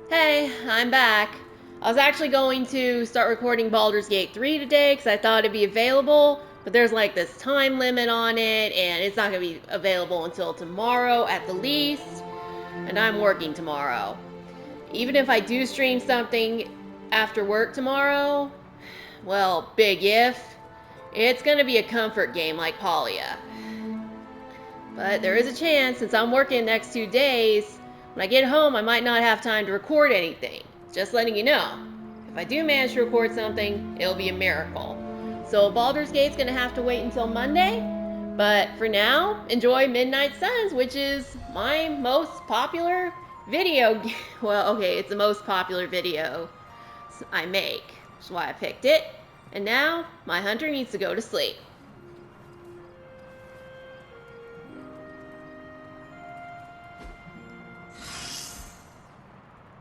Hey, I'm back. I was actually going to start recording Baldur's Gate 3 today because I thought it'd be available, but there's like this time limit on it, and it's not going to be available until tomorrow at the least, and I'm working tomorrow. Even if I do stream something after work tomorrow, well, big if, it's going to be a comfort game like Palia. But there is a chance, since I'm working the next 2 days, when I get home, I might not have time to record anything. Just letting you know. If I do manage to record something, it'll be a miracle. So Baldur's Gate's gonna have to wait until Monday. But for now, enjoy Midnight Suns, which is my most popular video. Well, okay, it's the most popular video I make. That's why I picked it. And now, my hunter needs to go to sleep.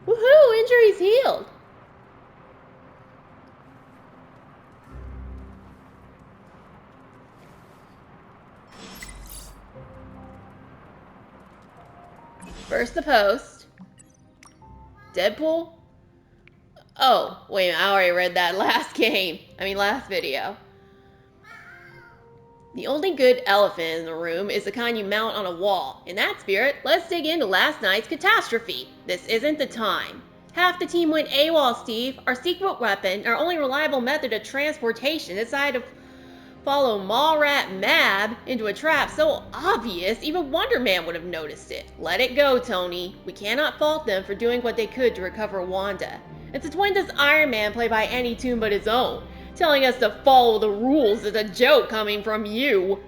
Woohoo! Injuries healed! First the post. Deadpool? Oh, wait, I already read that last video. The only good elephant in the room is the kind you mount on a wall. In that spirit, let's dig into last night's catastrophe. This isn't the time. Half the team went AWOL, Steve. Our secret weapon, our only reliable method of transportation, decided to follow Mallrat Mab into a trap so obvious even Wonder Man would have noticed it. Let it go, Tony. We cannot fault them for doing what they could to recover Wanda. It's a twin-this Iron Man played by any tune but his own. Telling us to follow the rules is a joke coming from you.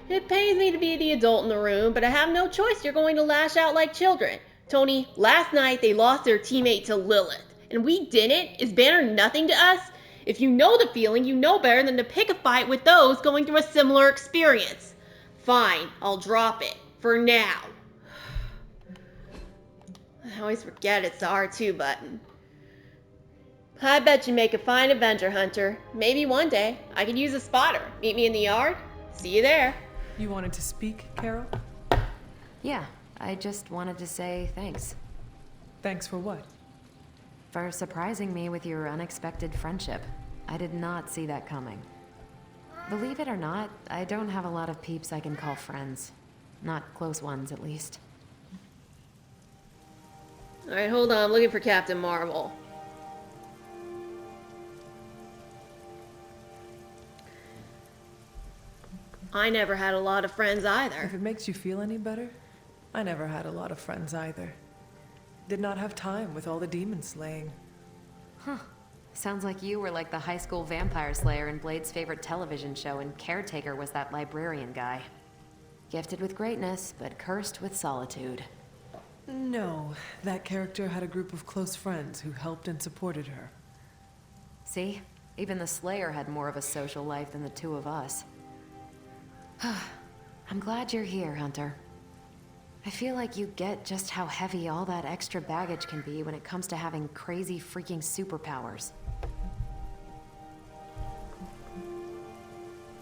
It pains me to be the adult in the room, but I have no choice. You're going to lash out like children. Tony, last night they lost their teammate to Lilith, and we didn't? Is Banner nothing to us? If you know the feeling, you know better than to pick a fight with those going through a similar experience. Fine, I'll drop it. For now. I always forget it's the R2 button. I bet you make a fine Avenger hunter. Maybe one day I could use a spotter. Meet me in the yard. See you there. You wanted to speak, Carol? Yeah, I just wanted to say thanks. Thanks for what? For surprising me with your unexpected friendship. I did not see that coming. Believe it or not, I don't have a lot of peeps I can call friends. Not close ones, at least. Alright, hold on. I'm looking for Captain Marvel. I never had a lot of friends either. If it makes you feel any better, I never had a lot of friends either. Did not have time with all the demon slaying. Huh. Sounds like you were like the high school vampire slayer in Blade's favorite television show, and Caretaker was that librarian guy. Gifted with greatness, but cursed with solitude. No, that character had a group of close friends who helped and supported her. See? Even the Slayer had more of a social life than the two of us. I'm glad you're here, Hunter. I feel like you get just how heavy all that extra baggage can be when it comes to having crazy freaking superpowers.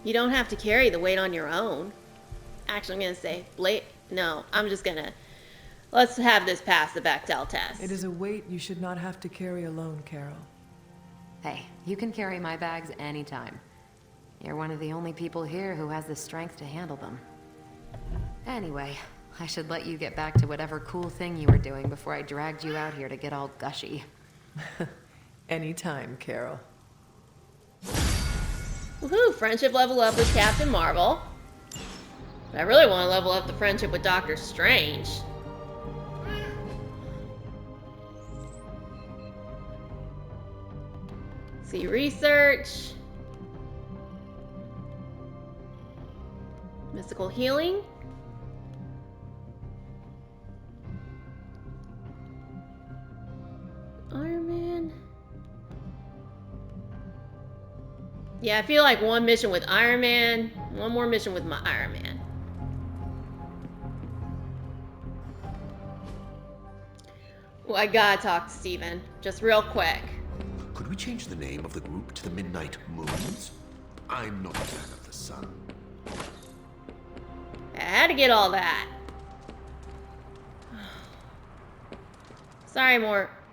You don't have to carry the weight on your own. Actually, I'm gonna say, no, I'm just gonna... Let's have this pass the Bechdel test. It is a weight you should not have to carry alone, Carol. Hey, you can carry my bags anytime. You're one of the only people here who has the strength to handle them. Anyway, I should let you get back to whatever cool thing you were doing before I dragged you out here to get all gushy. Anytime, Carol. Woohoo! Friendship level up with Captain Marvel. But I really want to level up the friendship with Doctor Strange. See research. Mystical healing. Iron Man. Yeah, I feel like one mission with Iron Man, one more mission with my Iron Man. Well, I gotta talk to Steven, just real quick. Could we change the name of the group to the Midnight Moons? I'm not a fan of the sun. I had to get all that. Sorry,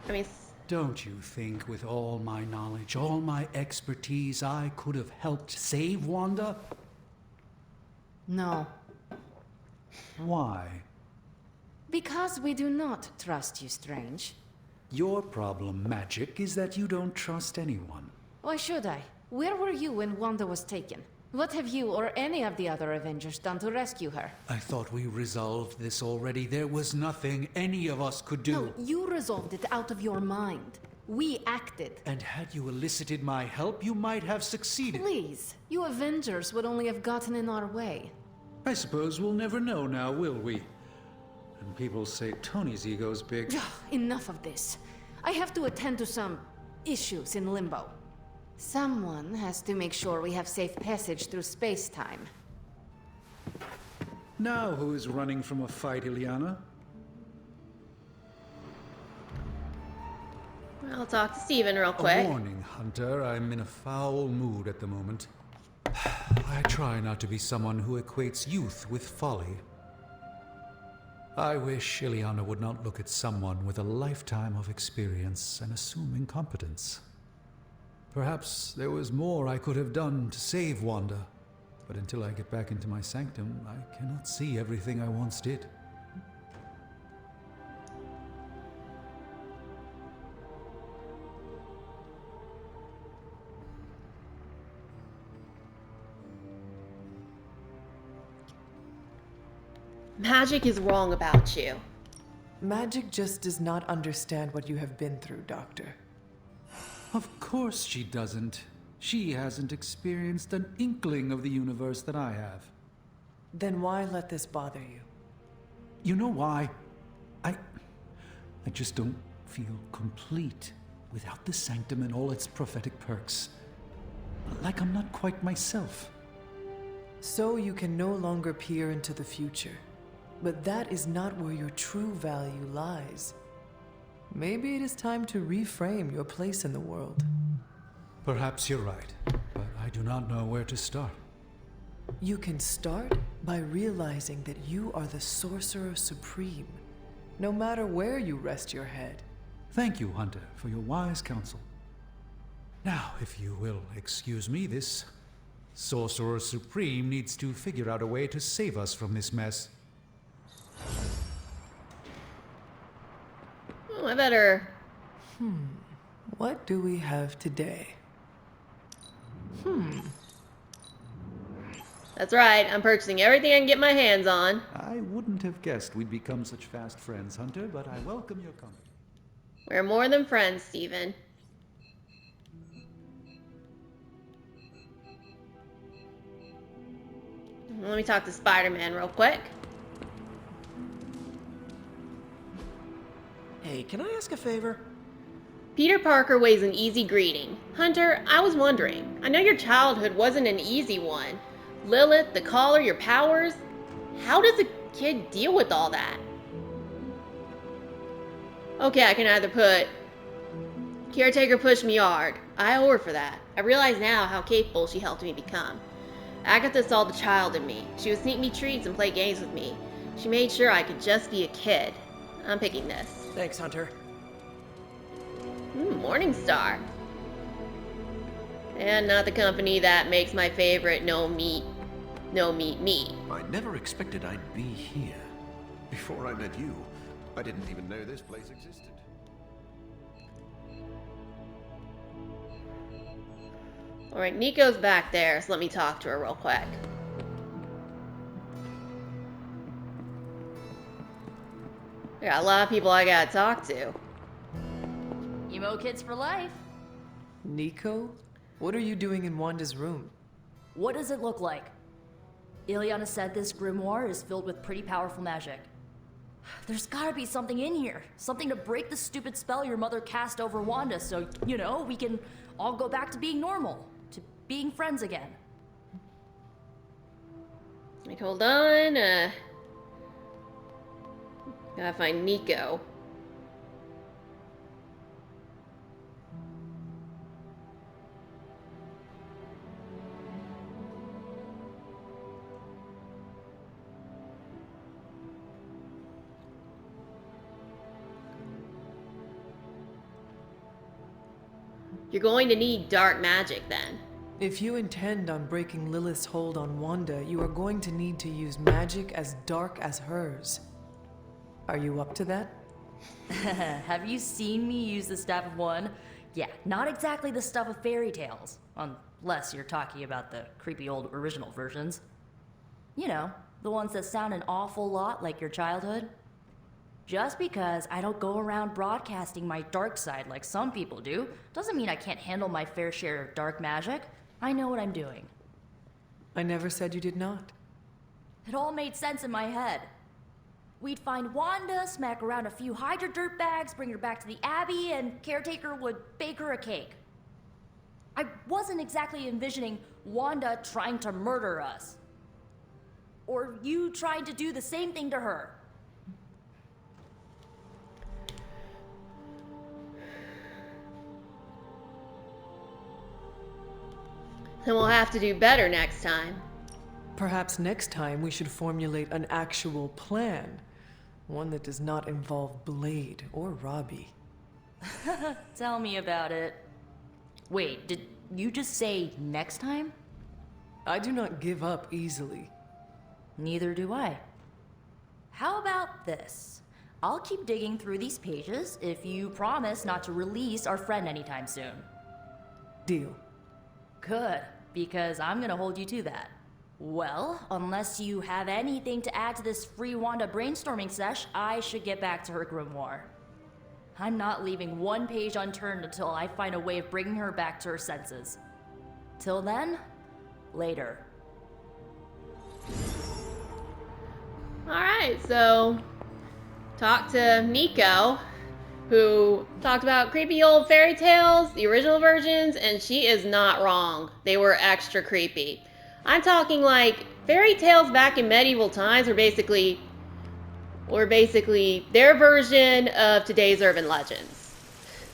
I mean, Don't you think with all my knowledge, all my expertise, I could have helped save Wanda? No, Why? because we do not trust you, Strange. Your problem, Magic, is that you don't trust anyone. Why should I? Where were you when Wanda was taken? What have you or any of the other Avengers done to rescue her? I thought we resolved this already. There was nothing any of us could do. No, you resolved it out of your mind. We acted. And had you elicited my help, you might have succeeded. Please, you Avengers would only have gotten in our way. I suppose we'll never know now, will we? And people say Tony's ego's big. Enough of this. I have to attend to some issues in Limbo. Someone has to make sure we have safe passage through space-time. Now who is running from a fight, Ileana? I'll talk to Steven real quick. A warning, Hunter. I'm in a foul mood at the moment. I try not to be someone who equates youth with folly. I wish Ileana would not look at someone with a lifetime of experience and assume incompetence. Perhaps there was more I could have done to save Wanda, but until I get back into my sanctum, I cannot see everything I once did. Magic is wrong about you. Magic just does not understand what you have been through, Doctor. Of course she doesn't. She hasn't experienced an inkling of the universe that I have. Then why let this bother you? You know why? I just don't feel complete without the sanctum and all its prophetic perks. Like I'm not quite myself. So you can no longer peer into the future. But that is not where your true value lies. Maybe it is time to reframe your place in the world. Perhaps you're right, but I do not know where to start. You can start by realizing that you are the Sorcerer Supreme, no matter where you rest your head. Thank you, Hunter, for your wise counsel. Now, if you will excuse me, this Sorcerer Supreme needs to figure out a way to save us from this mess. Oh, I better... What do we have today? That's right, I'm purchasing everything I can get my hands on. I wouldn't have guessed we'd become such fast friends, Hunter, but I welcome your company. We're more than friends, Steven. Let me talk to Spider-Man real quick. Hey, can I ask a favor? Peter Parker weighs an easy greeting. Hunter, I was wondering. I know your childhood wasn't an easy one. Lilith, the collar, your powers. How does a kid deal with all that? Okay, I can either put... Caretaker pushed me hard. I owe her for that. I realize now how capable she helped me become. Agatha saw the child in me. She would sneak me treats and play games with me. She made sure I could just be a kid. I'm picking this. Thanks, Hunter. Morningstar. And not the company that makes my favorite no meat meat. I never expected I'd be here. Before I met you, I didn't even know this place existed. Alright, Nico's back there, so let me talk to her real quick. I got a lot of people I gotta talk to. Emo kids for life. Nico? What are you doing in Wanda's room? What does it look like? Ileana said this grimoire is filled with pretty powerful magic. There's gotta be something in here. Something to break the stupid spell your mother cast over Wanda so, you know, we can all go back to being normal. To being friends again. Like, hold on, gotta find Nico. You're going to need dark magic then. If you intend on breaking Lilith's hold on Wanda, you are going to need to use magic as dark as hers. Are you up to that? Have you seen me use the Staff of One? Yeah, not exactly the stuff of fairy tales. Unless you're talking about the creepy old original versions. You know, the ones that sound an awful lot like your childhood. Just because I don't go around broadcasting my dark side like some people do, doesn't mean I can't handle my fair share of dark magic. I know what I'm doing. I never said you did not. It all made sense in my head. We'd find Wanda, smack around a few Hydra dirtbags, bring her back to the Abbey, and Caretaker would bake her a cake. I wasn't exactly envisioning Wanda trying to murder us. Or you trying to do the same thing to her. Then we'll have to do better next time. Perhaps next time we should formulate an actual plan. One that does not involve Blade or Robbie. Tell me about it. Wait, did you just say next time? I do not give up easily. Neither do I. How about this? I'll keep digging through these pages if you promise not to release our friend anytime soon. Deal. Good, because I'm gonna hold you to that. Well, unless you have anything to add to this free Wanda brainstorming sesh, I should get back to her grimoire. I'm not leaving one page unturned until I find a way of bringing her back to her senses. Till then, later. Alright, so talk to Nico, who talked about creepy old fairy tales, the original versions, and she is not wrong. They were extra creepy. I'm talking like fairy tales back in medieval times were basically their version of today's urban legends.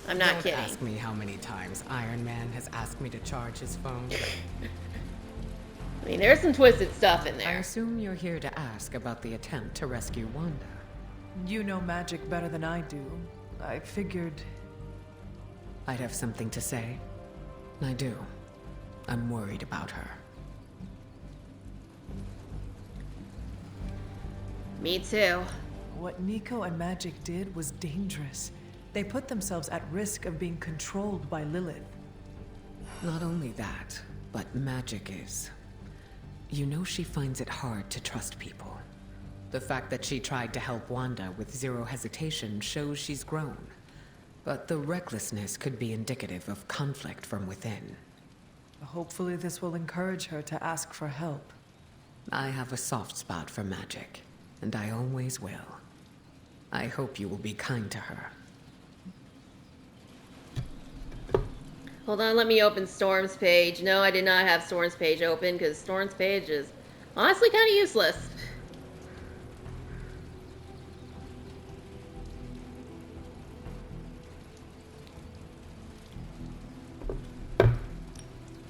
I'm not kidding. Don't ask me how many times Iron Man has asked me to charge his phone. I mean, there's some twisted stuff in I there. assume you're here to ask about the attempt to rescue Wanda. You know magic better than I do. I figured... I'd have something to say. I do. I'm worried about her. Me too. What Nico and Magic did was dangerous. They put themselves at risk of being controlled by Lilith. Not only that, but Magic is. You know she finds it hard to trust people. The fact that she tried to help Wanda with zero hesitation shows she's grown. But the recklessness could be indicative of conflict from within. Hopefully this will encourage her to ask for help. I have a soft spot for Magic, and I always will. I hope you will be kind to her. Hold on, let me open Storm's page. No, I did not have Storm's page open because Storm's page is honestly kind of useless.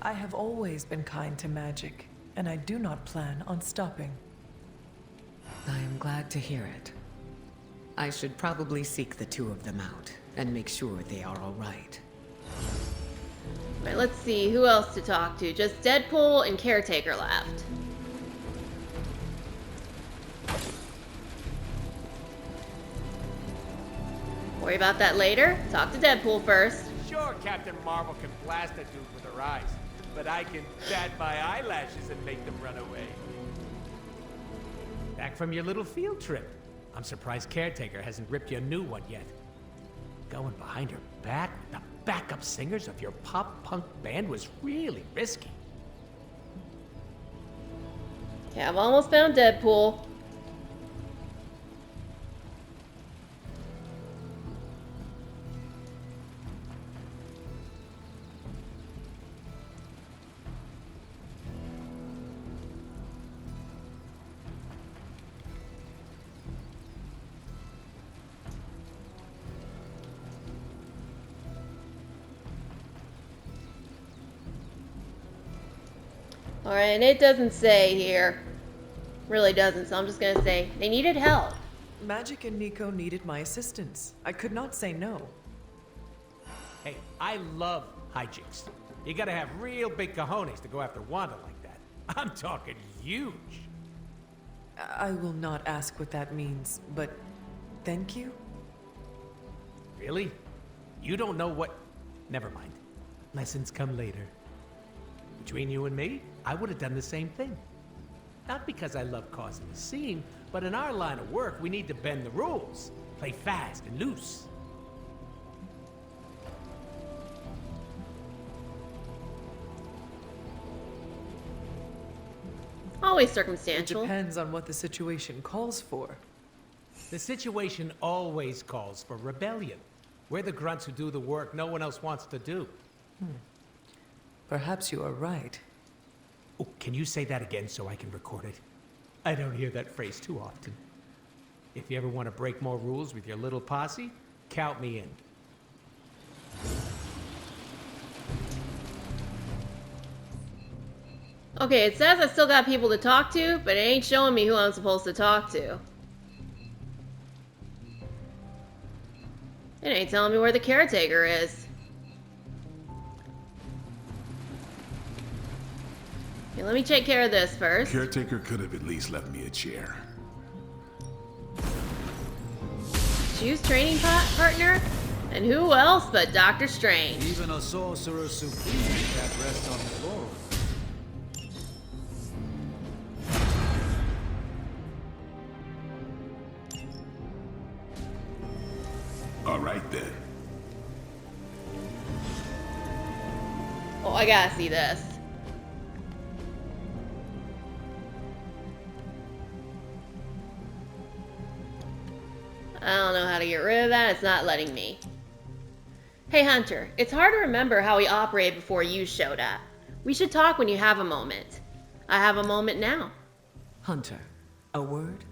I have always been kind to Magic, and I do not plan on stopping. I am glad to hear it. I should probably seek the two of them out and make sure they are all right. Right, let's see, who else to talk to? Just Deadpool and Caretaker left. Worry about that later. Talk to Deadpool first. Sure, Captain Marvel can blast a dude with her eyes, but I can bat my eyelashes and make them run away. Back from your little field trip. I'm surprised Caretaker hasn't ripped you a new one yet. Going behind her back with the backup singers of your pop-punk band was really risky. Okay, I've almost found Deadpool. Alright, and it doesn't say here. Really doesn't, so I'm just gonna say they needed help. Magic and Nico needed my assistance. I could not say no. Hey, I love hijinks. You gotta have real big cojones to go after Wanda like that. I'm talking huge. I will not ask what that means, but thank you? Really? You don't know what... Never mind. Lessons come later. Between you and me, I would have done the same thing. Not because I love causing a scene, but in our line of work, we need to bend the rules. Play fast and loose. Always It circumstantial. depends on what the situation calls for. The situation always calls for rebellion. We're the grunts who do the work no one else wants to do. Perhaps you are right. Oh, can you say that again so I can record it? I don't hear that phrase too often. If you ever want to break more rules with your little posse, count me in. Okay, it says I still got people to talk to, but it ain't showing me who I'm supposed to talk to. It ain't telling me where the caretaker is. Okay, let me take care of this first. Caretaker could have at least left me a chair. Choose training partner? And who else but Doctor Strange? Even a sorcerer supreme can't rest on his laurels. All right then. Oh, I gotta see this. I don't know how to get rid of that. It's not letting me. Hey, Hunter. It's hard to remember how we operated before you showed up. We should talk when you have a moment. I have a moment now. Hunter, a word?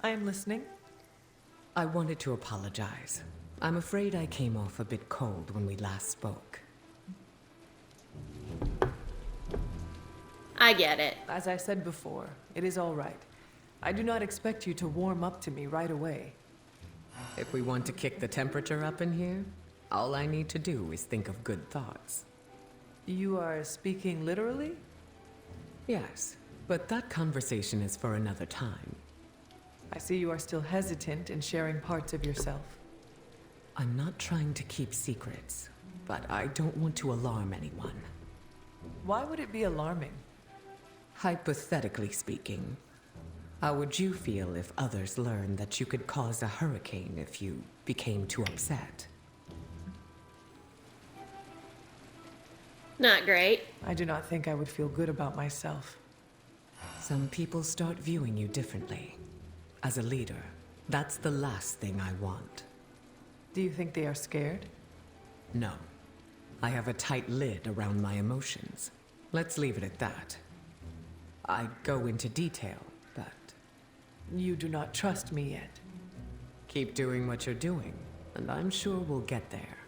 I am listening. I wanted to apologize. I'm afraid I came off a bit cold when we last spoke. I get it. As I said before, it is all right. I do not expect you to warm up to me right away. If we want to kick the temperature up in here, all I need to do is think of good thoughts. You are speaking literally? Yes, but that conversation is for another time. I see you are still hesitant in sharing parts of yourself. I'm not trying to keep secrets, but I don't want to alarm anyone. Why would it be alarming? Hypothetically speaking, how would you feel if others learned that you could cause a hurricane if you became too upset? Not great. I do not think I would feel good about myself. Some people start viewing you differently. As a leader, that's the last thing I want. Do you think they are scared? No. I have a tight lid around my emotions. Let's leave it at that. I'd go into detail, but... You do not trust me yet. Keep doing what you're doing, and I'm sure we'll get there.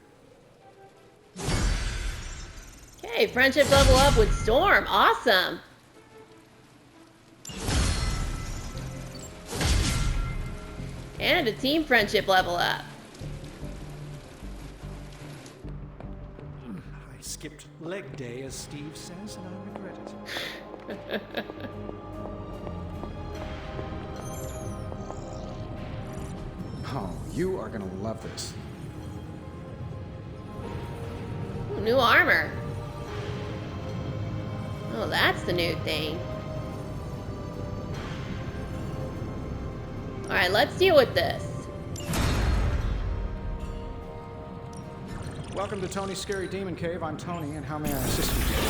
Okay, friendship level up with Storm. Awesome. And a team friendship level up. I skipped leg day, as Steve says, and I regret it. Oh, you are gonna love this. Ooh, new armor. Oh, that's the new thing. Alright, let's deal with this. Welcome to Tony's Scary Demon Cave. I'm Tony, and how may I assist you today?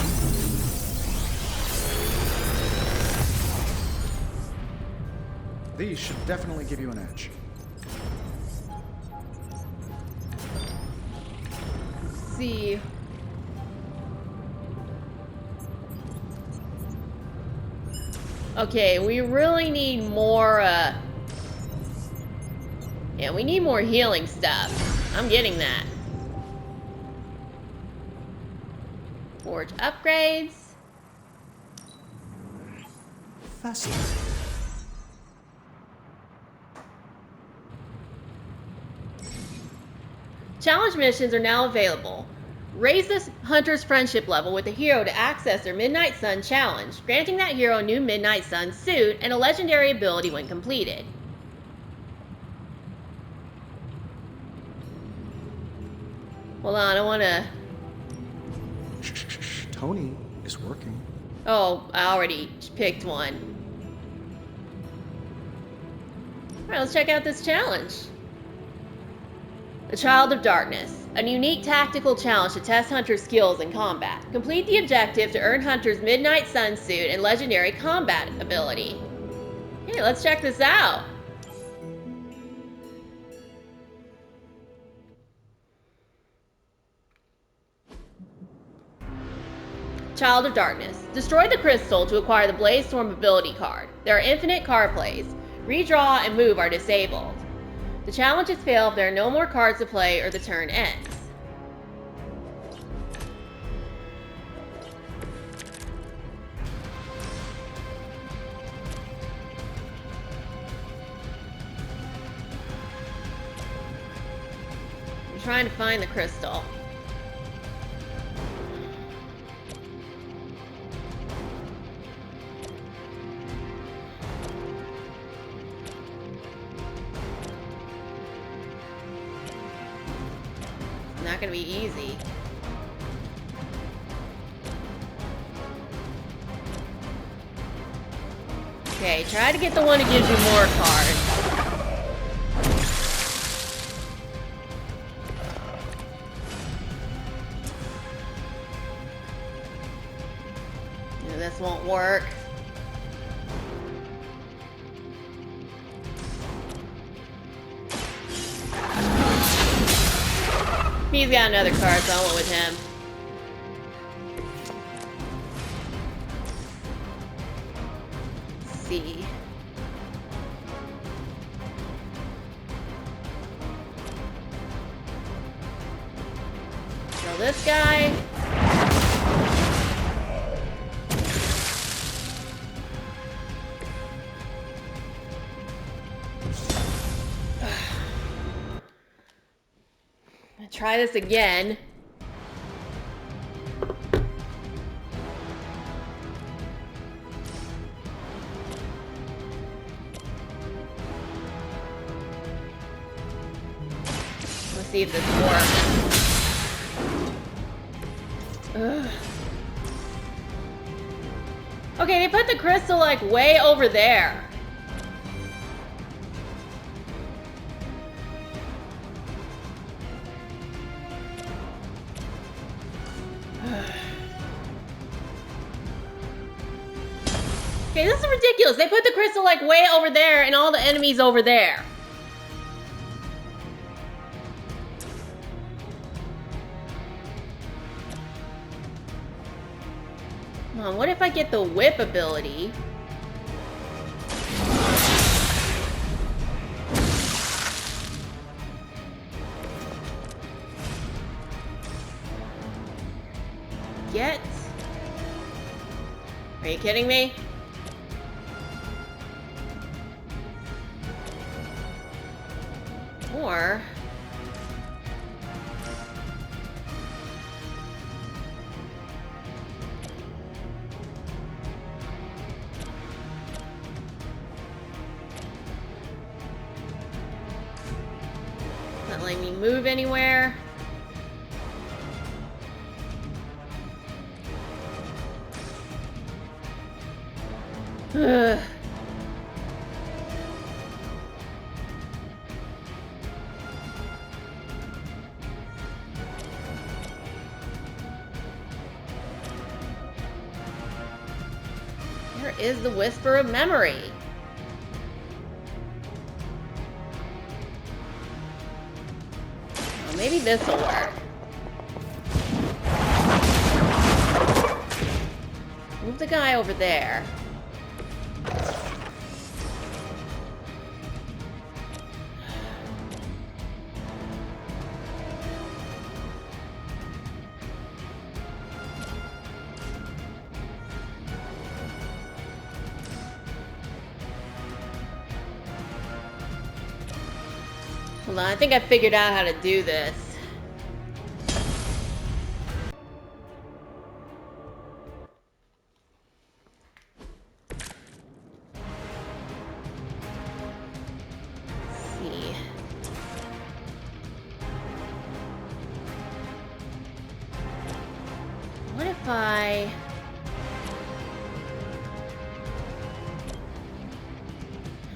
These should definitely give you an edge. Let's see. Okay, we really need more, yeah, we need more healing stuff. I'm getting that. Forge upgrades. Fascinating. Challenge missions are now available. Raise this hunter's friendship level with a hero to access their Midnight Sun challenge, granting that hero a new Midnight Sun suit and a legendary ability when completed. Hold on, I wanna... Shh. Tony is working. Oh, I already picked one. Alright, let's check out this challenge. The Child of Darkness. A unique tactical challenge to test Hunter's skills in combat. Complete the objective to earn Hunter's Midnight Sun suit and legendary combat ability. Hey, let's check this out. Child of Darkness. Destroy the crystal to acquire the Blaze Storm ability card. There are infinite card plays. Redraw and move are disabled. The challenges fail if there are no more cards to play or the turn ends. I'm trying to find the crystal. Not gonna be easy. Okay, try to get the one that gives you more cards. No, this won't work. He's got another card, so I went with him. Let's see. So this guy. Try this again. Let's see if this works. Ugh. Okay, they put the crystal like way over there. Okay, this is ridiculous. They put the crystal like way over there and all the enemies over there. Come on, what if I get the whip ability? Get? Are you kidding me? Or not letting me move anywhere. Ugh. Where is the Whisper of Memory? Oh, maybe this will work. Move the guy over there. Hold on, I think I figured out how to do this. guy.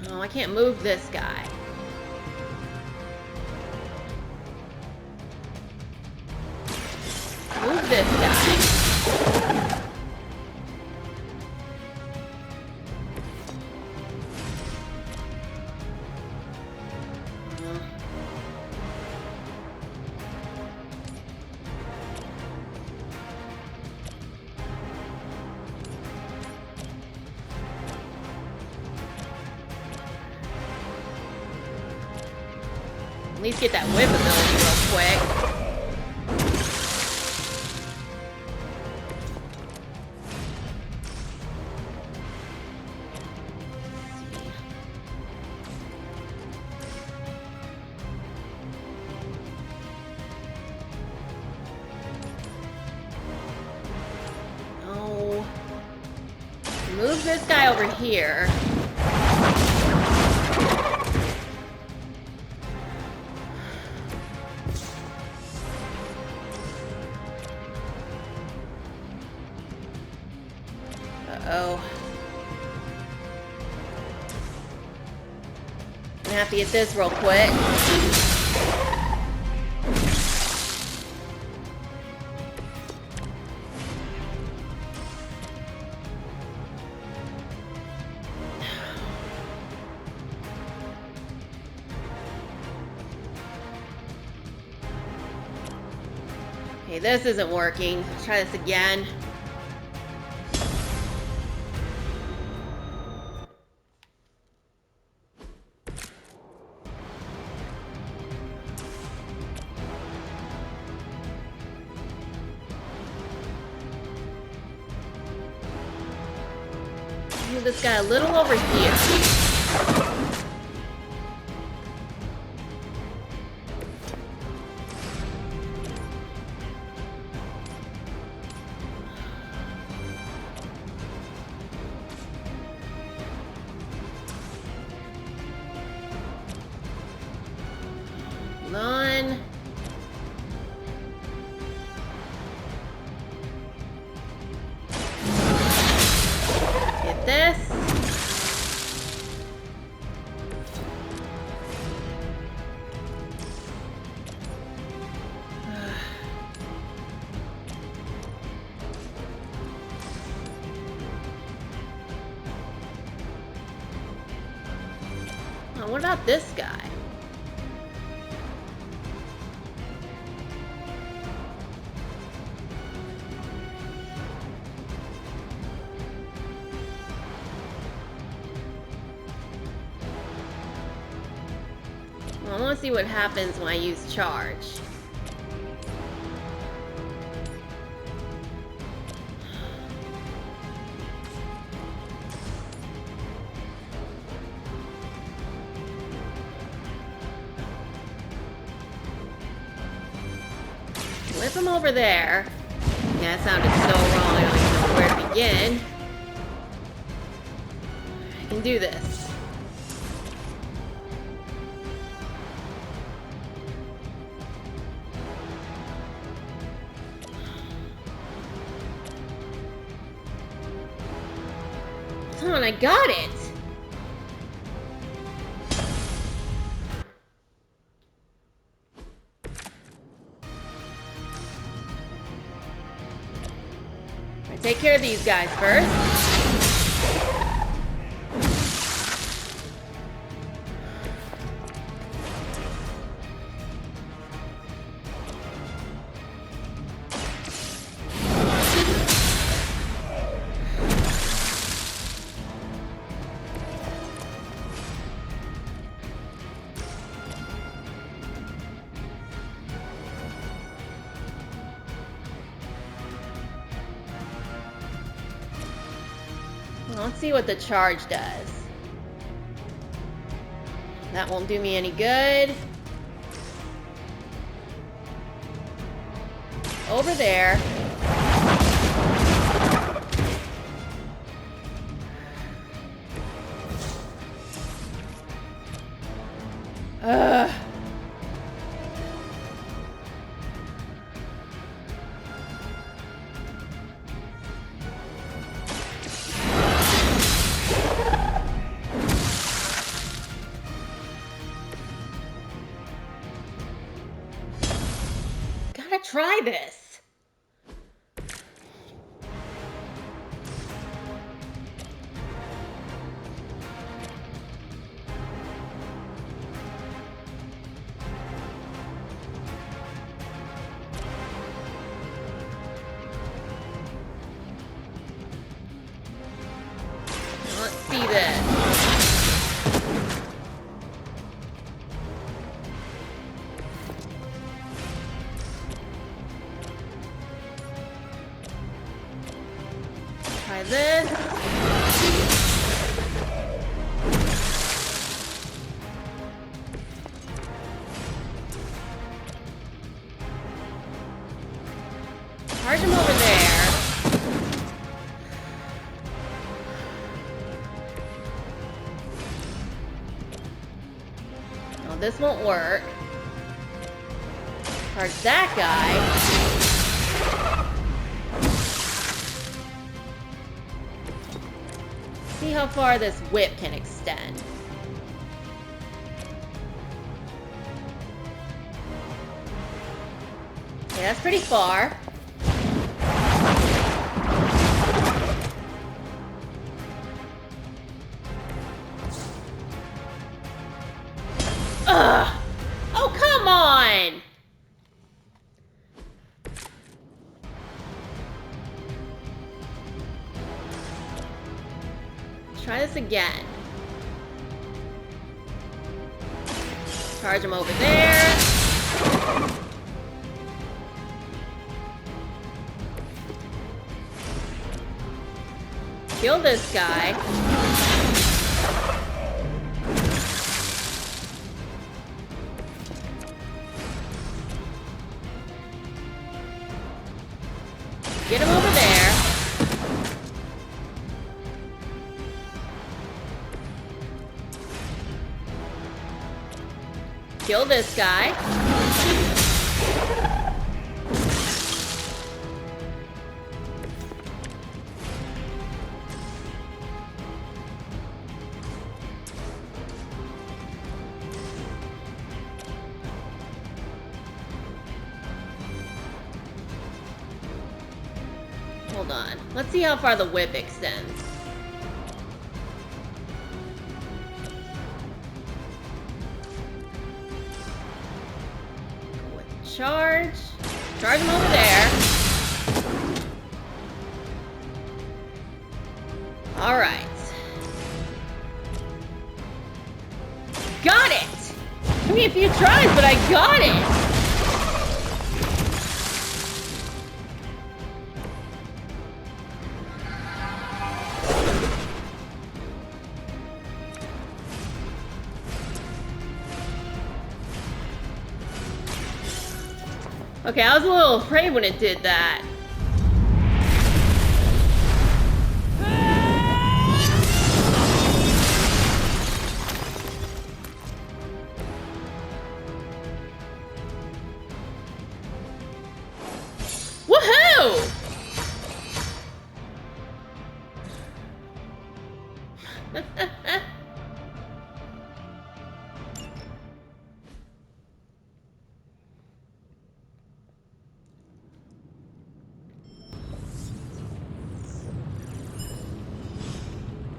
Oh, I can't move this guy. Move this guy. At least get that whip ability real quick. Oh. Move this guy over here. Uh-oh. I'm gonna have to get this real quick. Okay, this isn't working. Let's try this again. Move this guy a little over here. Hold on. Get this. Oh, what about this guy? Well, I want to see what happens when I use charge. Whip him over there. Yeah, that sounded so wrong. I don't even know where to begin. I can do this. Come on, I got it! Alright, take care of these guys first. Let's see what the charge does. That won't do me any good. Over there. Ugh. try this. Let's see this. Try this. Charge him over there. No, this won't work. Charge that guy. See how far this whip can extend. Okay, that's pretty far. Ugh! Oh, come on! Try this again. Charge him over there. Kill this guy. Get him over there. Kill this guy. Hold on. Let's see how far the whip extends. Go with charge. Charge him over there. Alright. Got it! Took me a few tries, but I got it! Okay, I was a little afraid when it did that. Woohoo!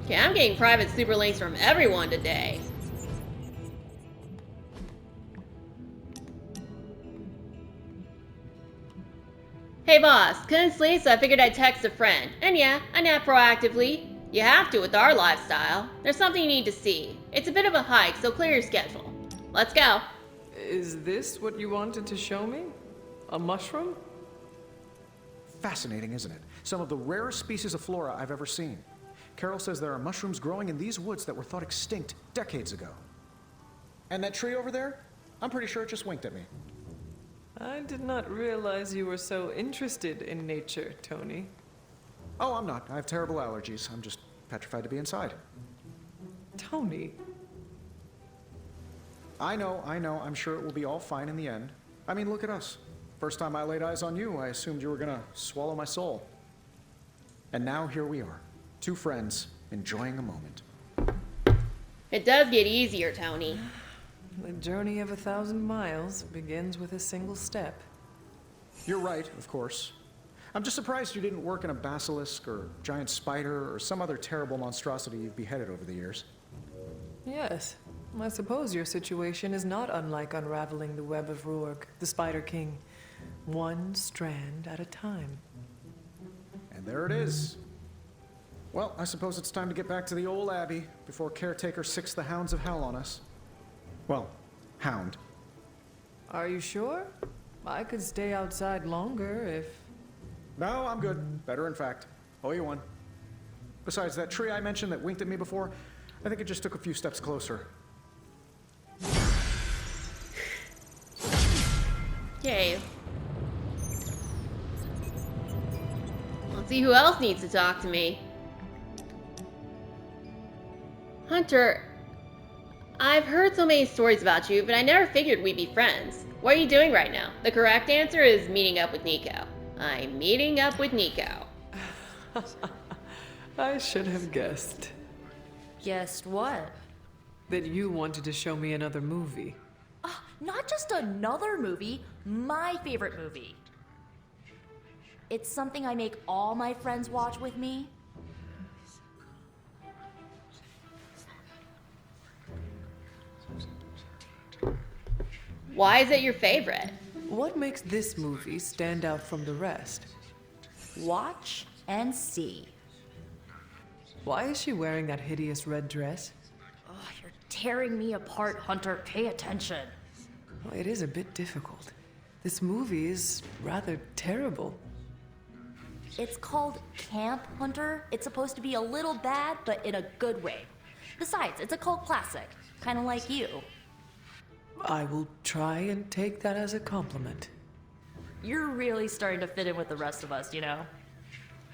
Okay, I'm getting private super links from everyone today. Hey boss, couldn't sleep so I figured I'd text a friend. And yeah, I nap proactively. You have to with our lifestyle. There's something you need to see. It's a bit of a hike, so clear your schedule. Let's go. Is this what you wanted to show me? A mushroom? Fascinating, isn't it? Some of the rarest species of flora I've ever seen. Carol says there are mushrooms growing in these woods that were thought extinct decades ago. And that tree over there? I'm pretty sure it just winked at me. I did not realize you were so interested in nature, Tony. Oh, I'm not. I have terrible allergies. I'm just petrified to be inside. Tony. I know. I'm sure it will be all fine in the end. I mean, look at us. First time I laid eyes on you, I assumed you were gonna swallow my soul. And now here we are. Two friends enjoying a moment. It does get easier, Tony. The journey of 1,000 miles begins with a single step. You're right, of course. I'm just surprised you didn't work in a basilisk or giant spider or some other terrible monstrosity you've beheaded over the years. Yes. I suppose your situation is not unlike unraveling the web of Rourke, the Spider King. One strand at a time. And there it is. Well, I suppose it's time to get back to the old Abbey before Caretaker sicks the hounds of hell on us. Well, hound. Are you sure? I could stay outside longer if... No, I'm good. Better, in fact. Owe you one. Besides, that tree I mentioned that winked at me before, I think it just took a few steps closer. Okay. Let's see who else needs to talk to me. Hunter, I've heard so many stories about you, but I never figured we'd be friends. What are you doing right now? The correct answer is meeting up with Nico. I'm meeting up with Nico. I should have guessed. Guessed what? That you wanted to show me another movie. Not just another movie, my favorite movie. It's something I make all my friends watch with me. Why is it your favorite? What makes this movie stand out from the rest? Watch and see. Why is she wearing that hideous red dress? Oh, you're tearing me apart, Hunter. Pay attention. Well, it is a bit difficult. This movie is rather terrible. It's called Camp Hunter. It's supposed to be a little bad, but in a good way. Besides, it's a cult classic, kind of like you. I will try and take that as a compliment. You're really starting to fit in with the rest of us, you know?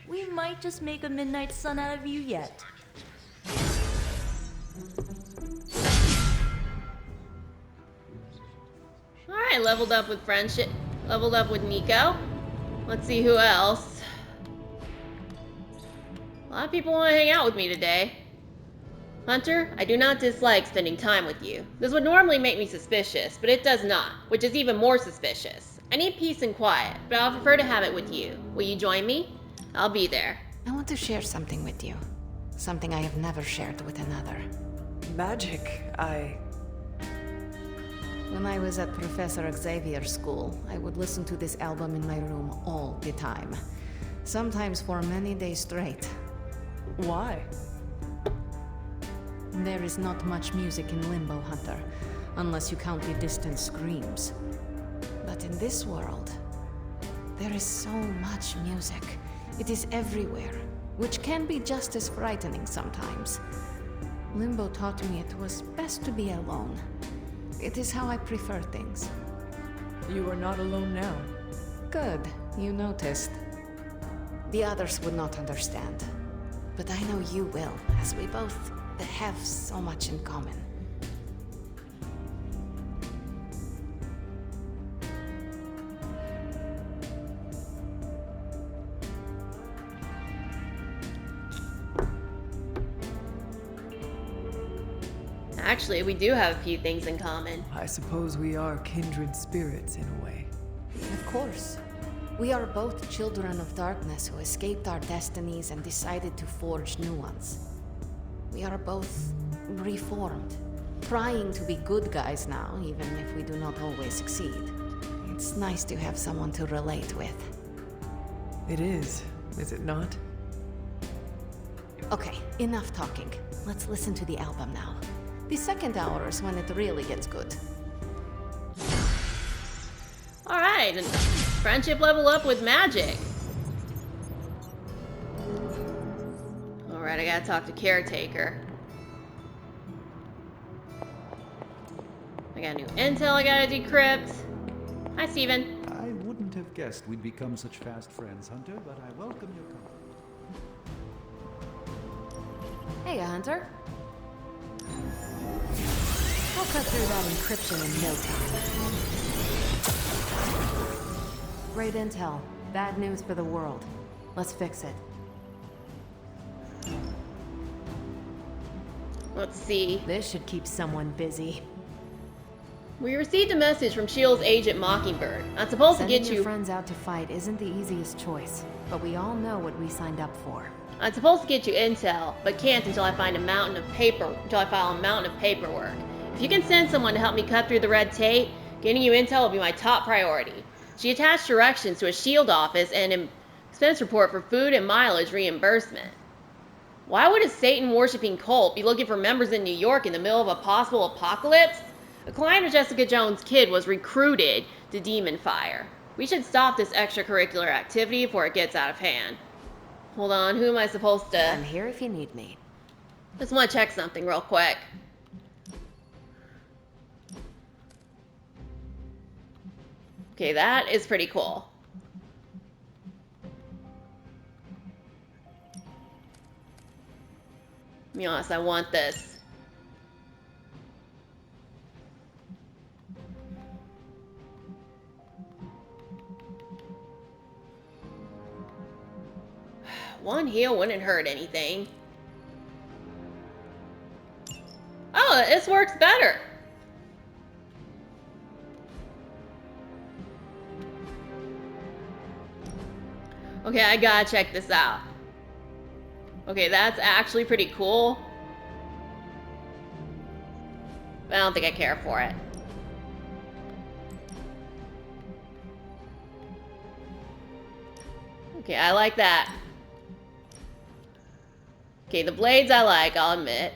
We might just make a midnight sun out of you yet. Alright, leveled up with friendship. Leveled up with Nico. Let's see who else. A lot of people want to hang out with me today. Hunter, I do not dislike spending time with you. This would normally make me suspicious, but it does not, which is even more suspicious. I need peace and quiet, but I'll prefer to have it with you. Will you join me? I'll be there. I want to share something with you. Something I have never shared with another. Magic, When I was at Professor Xavier's school, I would listen to this album in my room all the time. Sometimes for many days straight. Why? There is not much music in Limbo, Hunter, unless you count the distant screams. But in this world, there is so much music. It is everywhere, which can be just as frightening sometimes. Limbo taught me it was best to be alone. It is how I prefer things. You are not alone now. Good, you noticed. The others would not understand. But I know you will, as we both have so much in common. Actually, we do have a few things in common. I suppose we are kindred spirits in a way. Of course. We are both children of darkness who escaped our destinies and decided to forge new ones. We are both reformed, trying to be good guys now, even if we do not always succeed. It's nice to have someone to relate with. It is it not? Okay, enough talking. Let's listen to the album now. The second hour is when it really gets good. Alright, and friendship level up with magic. Alright, I gotta talk to Caretaker. I got new intel I gotta decrypt. Hi, Steven. I wouldn't have guessed we'd become such fast friends, Hunter, but I welcome your company. Hey, Hunter. I'll cut through that encryption in no time. Great intel. Bad news for the world. Let's fix it. Let's see. This should keep someone busy. We received a message from S.H.I.E.L.D.'s agent Mockingbird. I'm supposed Sending to get your you... friends out to fight isn't the easiest choice, but we all know what we signed up for. I'm supposed to get you intel, but can't until I find until I file a mountain of paperwork. If you can send someone to help me cut through the red tape, getting you intel will be my top priority. She attached directions to a S.H.I.E.L.D. office and an expense report for food and mileage reimbursement. Why would a Satan-worshipping cult be looking for members in New York in the middle of a possible apocalypse? A client of Jessica Jones' kid was recruited to Demon Fire. We should stop this extracurricular activity before it gets out of hand. Hold on, who am I supposed to... I'm here if you need me. Just want to check something real quick. Okay, that is pretty cool. To be honest, I want this. One heal wouldn't hurt anything. Oh, this works better. Okay, I gotta check this out. Okay, that's actually pretty cool. But I don't think I care for it. Okay, I like that. Okay, the blades I like, I'll admit.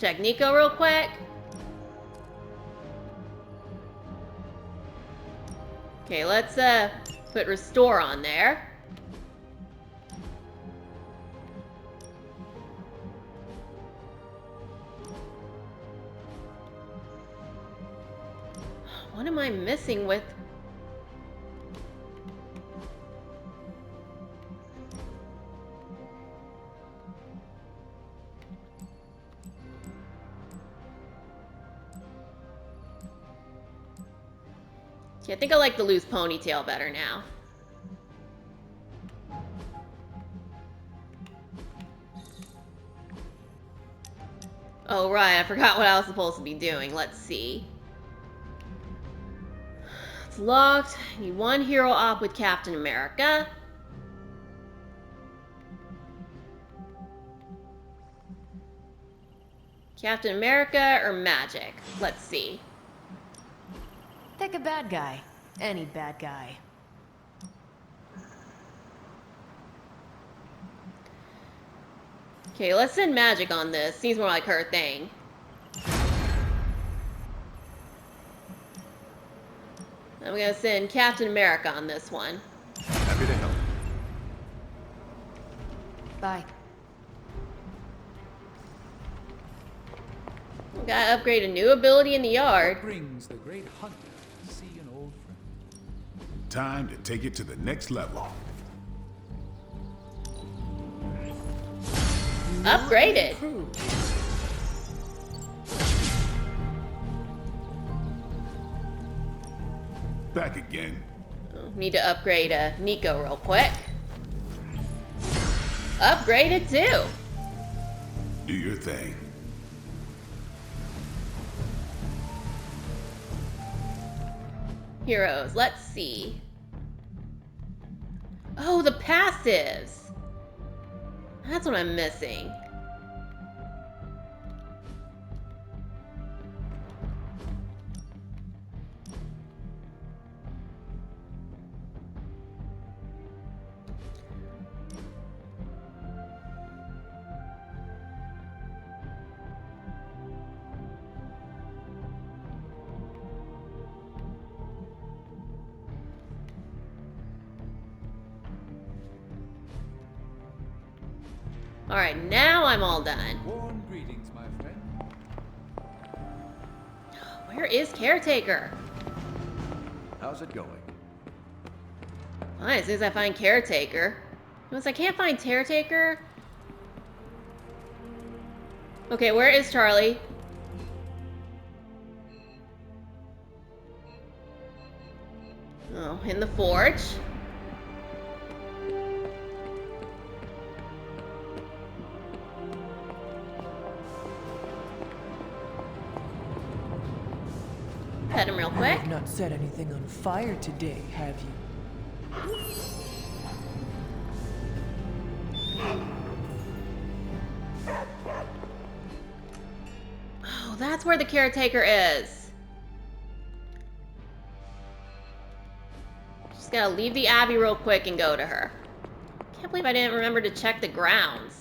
Check Nico real quick. Okay, let's put restore on there. What am I missing with? Yeah, I think I like the loose ponytail better now. Oh, right, I forgot what I was supposed to be doing. Let's see. It's locked. I need one hero op with Captain America. Captain America or Magic? Let's see. Pick a bad guy. Any bad guy. Okay, let's send Magic on this. Seems more like her thing. I'm gonna send Captain America on this one. Happy to help. Bye. We gotta upgrade a new ability in the yard. Brings the great hunter to see an old friend. Time to take it to the next level. Upgraded. Back again. Need to upgrade Nico real quick. Upgraded too. Do your thing. Heroes, let's see. Oh, the passives. That's what I'm missing. Alright, now I'm all done. Warm greetings, my friend. Where is Caretaker? How's it going? Fine, as soon as I find Caretaker. Once I can't find Caretaker. Okay, where is Charlie? Oh, in the forge. Pet him real You quick. have not set anything on fire today, have you? Oh, that's where the caretaker is. Just gotta leave the Abbey real quick and go to her. Can't believe I didn't remember to check the grounds.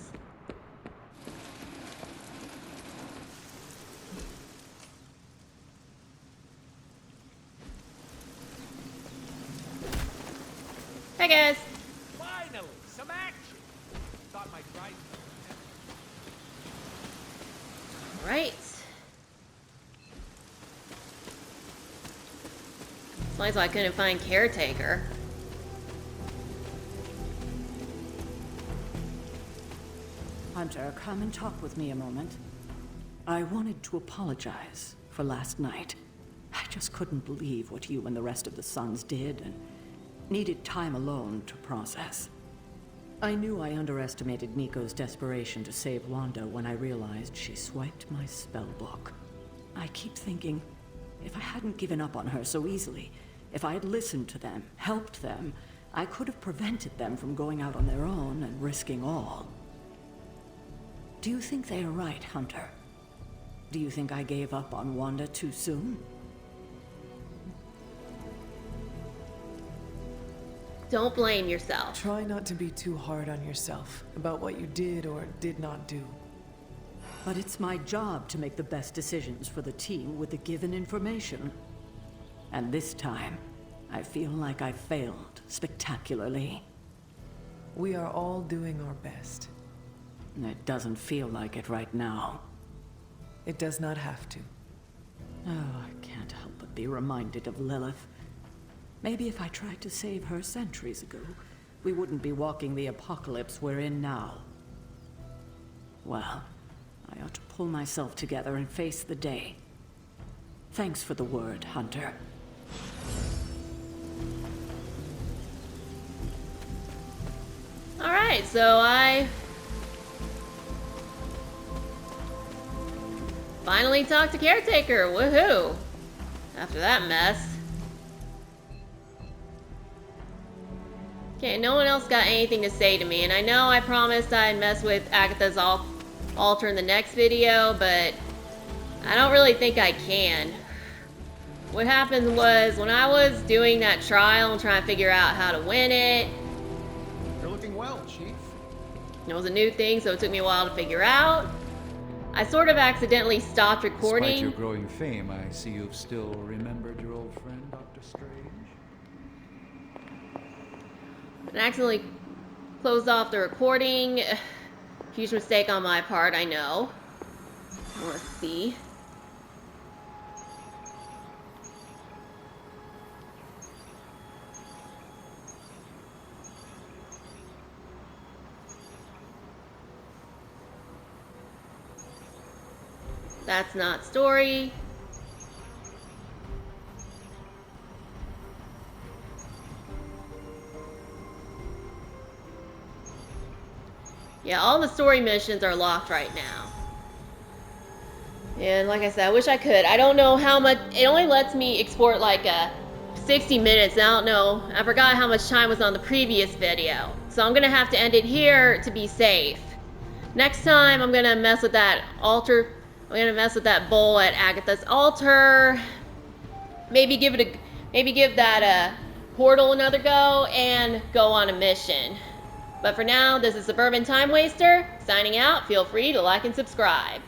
Hey guys. Finally, some action. Thought my drive. Right. Explains why I couldn't find caretaker. Hunter, come and talk with me a moment. I wanted to apologize for last night. I just couldn't believe what you and the rest of the Sons did, and needed time alone to process. I knew I underestimated Nico's desperation to save Wanda when I realized she swiped my spellbook. I keep thinking, if I hadn't given up on her so easily, if I had listened to them, helped them, I could have prevented them from going out on their own and risking all. Do you think they are right, Hunter? Do you think I gave up on Wanda too soon? Don't blame yourself. Try not to be too hard on yourself about what you did or did not do. But it's my job to make the best decisions for the team with the given information. And this time, I feel like I failed spectacularly. We are all doing our best. It doesn't feel like it right now. It does not have to. Oh, I can't help but be reminded of Lilith. Maybe if I tried to save her centuries ago, we wouldn't be walking the apocalypse we're in now. Well, I ought to pull myself together and face the day. Thanks for the word, Hunter. Alright, so I finally talked to caretaker. Woohoo! After that mess. Okay, no one else got anything to say to me, and I know I promised I'd mess with Agatha's altar in the next video, but I don't really think I can. What happened was, when I was doing that trial and trying to figure out how to win it, You're looking well, Chief. it was a new thing, so it took me a while to figure out. I sort of accidentally stopped recording. Despite your growing fame, I see you've still remembered your old friend, Dr. Strange. And accidentally closed off the recording. Huge mistake on my part, I know. Let's see. That's not story. Yeah, all the story missions are locked right now. And like I said, I wish I could. I don't know how much. It only lets me export like 60 minutes. I don't know. I forgot how much time was on the previous video. So I'm going to have to end it here to be safe. Next time, I'm going to mess with that altar. I'm going to mess with that bowl at Agatha's altar. Maybe give that portal another go and go on a mission. But for now, this is Suburban Time Waster, signing out. Feel free to like and subscribe.